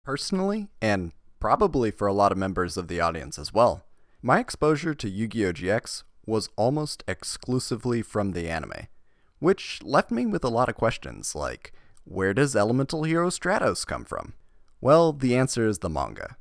Personally, and probably for a lot of members of the audience as well, my exposure to Yu-Gi-Oh! GX was almost exclusively from the anime, which left me with a lot of questions like, where does Elemental Hero Stratos come from? Well, the answer is the manga.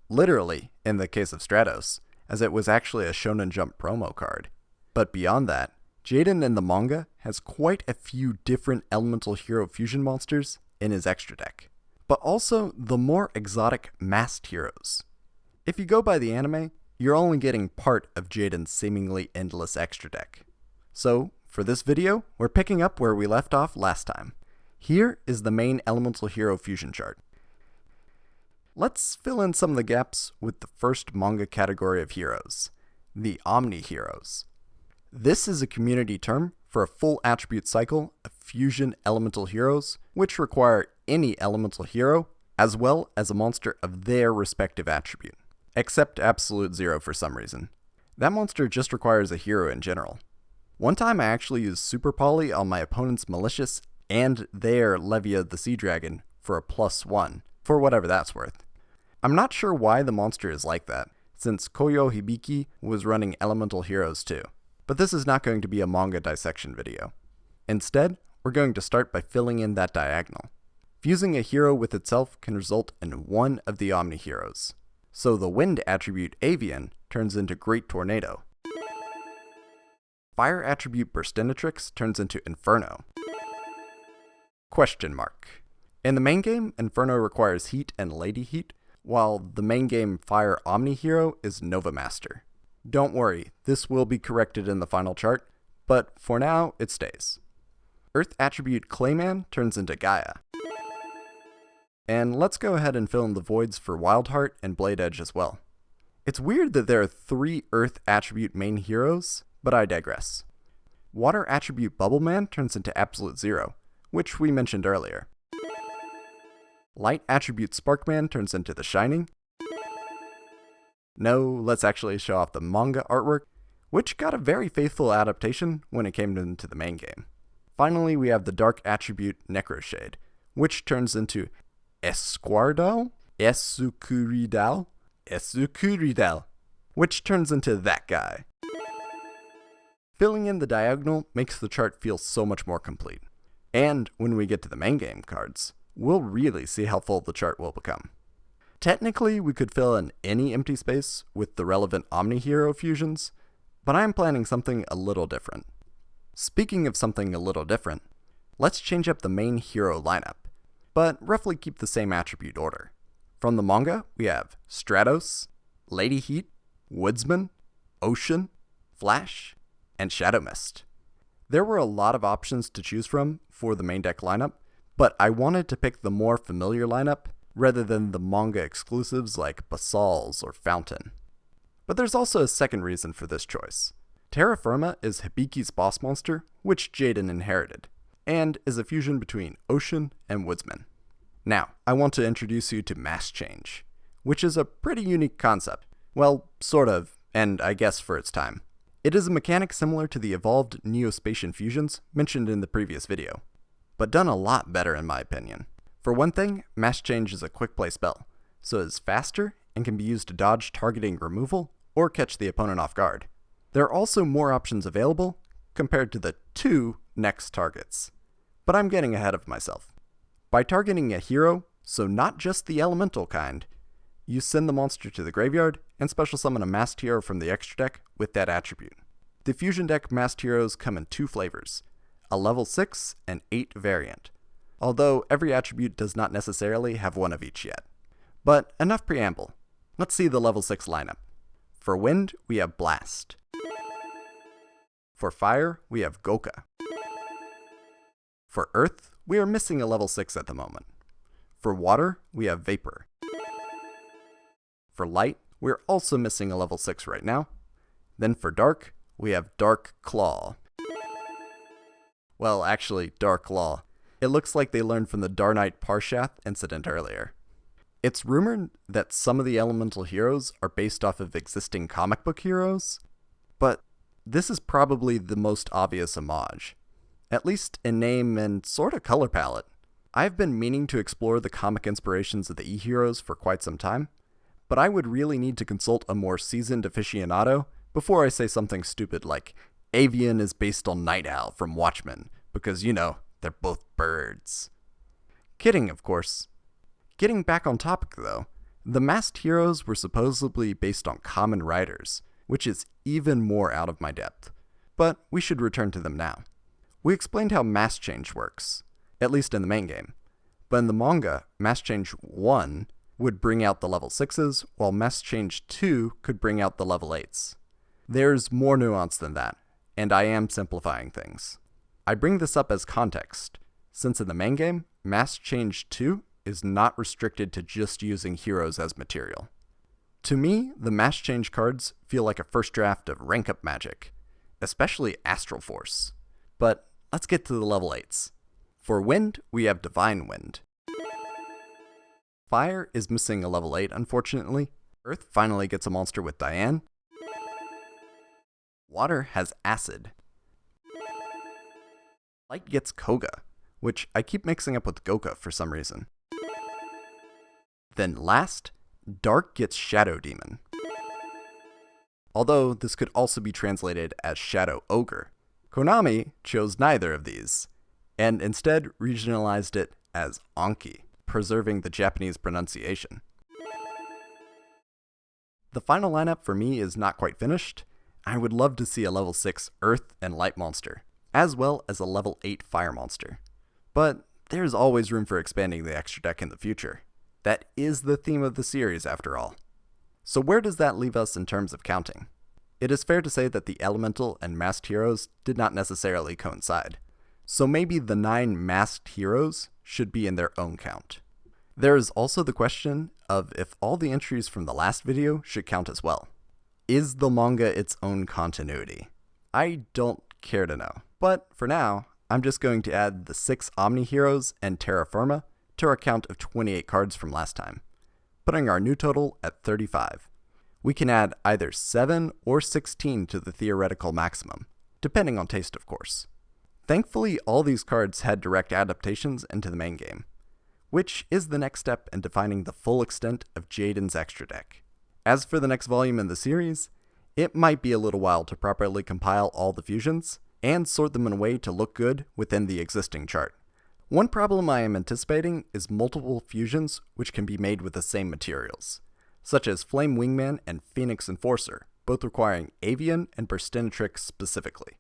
Literally, in the case of Stratos, as it was actually a Shonen Jump promo card. But beyond that, Jaden in the manga has quite a few different Elemental Hero fusion monsters in his extra deck, but also the more exotic masked heroes. If you go by the anime, you're only getting part of Jaden's seemingly endless extra deck. So, for this video, we're picking up where we left off last time. Here is the main Elemental Hero fusion chart. Let's fill in some of the gaps with the first manga category of heroes, the Omni HEROes. This is a community term for a full attribute cycle of fusion elemental heroes, which require any elemental hero, as well as a monster of their respective attribute, except Absolute Zero for some reason. That monster just requires a hero in general. One time I actually used Super Poly on my opponent's Malicious and their Levia the Sea Dragon for a +1, for whatever that's worth. I'm not sure why the monster is like that, since Koyo Hibiki was running elemental heroes too. But this is not going to be a manga dissection video. Instead, we're going to start by filling in that diagonal. Fusing a hero with itself can result in one of the Omni Heroes. So the wind attribute Avian turns into Great Tornado. Fire attribute Burstinatrix turns into Inferno. Question mark. In the main game, Inferno requires Heat and Lady Heat, while the main game Fire Omni Hero is Nova Master. Don't worry, this will be corrected in the final chart, but for now, it stays. Earth attribute Clayman turns into Gaia. And let's go ahead and fill in the voids for Wildheart and Blade Edge as well. It's weird that there are 3 Earth attribute main heroes, but I digress. Water attribute Bubbleman turns into Absolute Zero, which we mentioned earlier. Light attribute Sparkman turns into The Shining. No, let's actually show off the manga artwork, which got a very faithful adaptation when it came into the main game. Finally, we have the dark attribute Necroshade, which turns into Escuridal, which turns into that guy. Filling in the diagonal makes the chart feel so much more complete. And when we get to the main game cards, we'll really see how full the chart will become. Technically, we could fill in any empty space with the relevant Omni Hero fusions, but I'm planning something a little different. Speaking of something a little different, let's change up the main hero lineup, but roughly keep the same attribute order. From the manga, we have Stratos, Lady Heat, Woodsman, Ocean, Flash, and Shadow Mist. There were a lot of options to choose from for the main deck lineup, but I wanted to pick the more familiar lineup rather than the manga exclusives like Basal's or Fountain. But there's also a second reason for this choice. Terra Firma is Hibiki's boss monster, which Jaden inherited, and is a fusion between Ocean and Woodsman. Now, I want to introduce you to Mass Change, which is a pretty unique concept. Well, sort of, and I guess for its time. It is a mechanic similar to the evolved Neospatian fusions mentioned in the previous video, but done a lot better in my opinion. For one thing, Mass Change is a quick play spell, so it's faster and can be used to dodge targeting removal or catch the opponent off guard. There are also more options available compared to the 2 next targets, but I'm getting ahead of myself. By targeting a hero, so not just the elemental kind, you send the monster to the graveyard and special summon a masked hero from the extra deck with that attribute. The fusion deck masked heroes come in 2 flavors, a level 6 and 8 variant, although every attribute does not necessarily have one of each yet. But enough preamble. Let's see the level 6 lineup. For wind, we have Blast. For fire, we have Goka. For earth, we are missing a level 6 at the moment. For water, we have Vapor. For light, we're also missing a level 6 right now. Then for dark, we have Dark Claw. Well, actually, Dark Claw. It looks like they learned from the Darnite Parshath incident earlier. It's rumored that some of the elemental heroes are based off of existing comic book heroes, but this is probably the most obvious homage, at least in name and sort of color palette. I've been meaning to explore the comic inspirations of the E-Heroes for quite some time, but I would really need to consult a more seasoned aficionado before I say something stupid like Avian is based on Night Owl from Watchmen, because, they're both birds. Kidding, of course. Getting back on topic, though, the masked heroes were supposedly based on common riders, which is even more out of my depth. But we should return to them now. We explained how mask change works, at least in the main game. But in the manga, mask change 1 would bring out the level 6s, while mask change 2 could bring out the level 8s. There's more nuance than that, and I am simplifying things. I bring this up as context, since in the main game, mask change 2 is not restricted to just using heroes as material. To me, the mask change cards feel like a first draft of rank up magic, especially Astral Force. But let's get to the level 8s. For Wind, we have Divine Wind. Fire is missing a level 8, unfortunately. Earth finally gets a monster with Diane. Water has Acid. Light gets Koga, which I keep mixing up with Goka for some reason. Then last, Dark gets Shadow Demon. Although this could also be translated as Shadow Ogre. Konami chose neither of these, and instead regionalized it as Anki, preserving the Japanese pronunciation. The final lineup for me is not quite finished. I would love to see a level 6 Earth and Light monster, as well as a level 8 Fire monster. But there's always room for expanding the extra deck in the future. That is the theme of the series after all. So where does that leave us in terms of counting? It is fair to say that the Elemental and Masked Heroes did not necessarily coincide. So maybe the 9 Masked Heroes should be in their own count. There is also the question of if all the entries from the last video should count as well. Is the manga its own continuity? I don't care to know. But for now, I'm just going to add the 6 Omni HEROes and Terra Firma to our count of 28 cards from last time, putting our new total at 35. We can add either 7 or 16 to the theoretical maximum, depending on taste of course. Thankfully, all these cards had direct adaptations into the main game, which is the next step in defining the full extent of Jaden's extra deck. As for the next volume in the series, it might be a little while to properly compile all the fusions and sort them in a way to look good within the existing chart. One problem I am anticipating is multiple fusions which can be made with the same materials, such as Flame Wingman and Phoenix Enforcer, both requiring Avian and Burstinatrix specifically.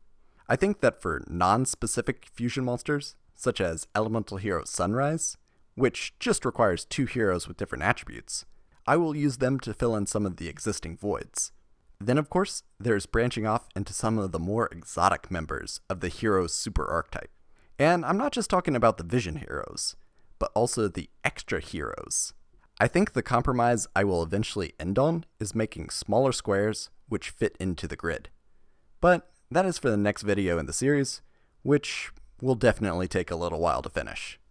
I think that for non-specific fusion monsters, such as Elemental Hero Sunrise, which just requires 2 heroes with different attributes, I will use them to fill in some of the existing voids. Then of course, there's branching off into some of the more exotic members of the hero's super archetype. And I'm not just talking about the Vision Heroes, but also the extra heroes. I think the compromise I will eventually end on is making smaller squares which fit into the grid. But that is for the next video in the series, which will definitely take a little while to finish.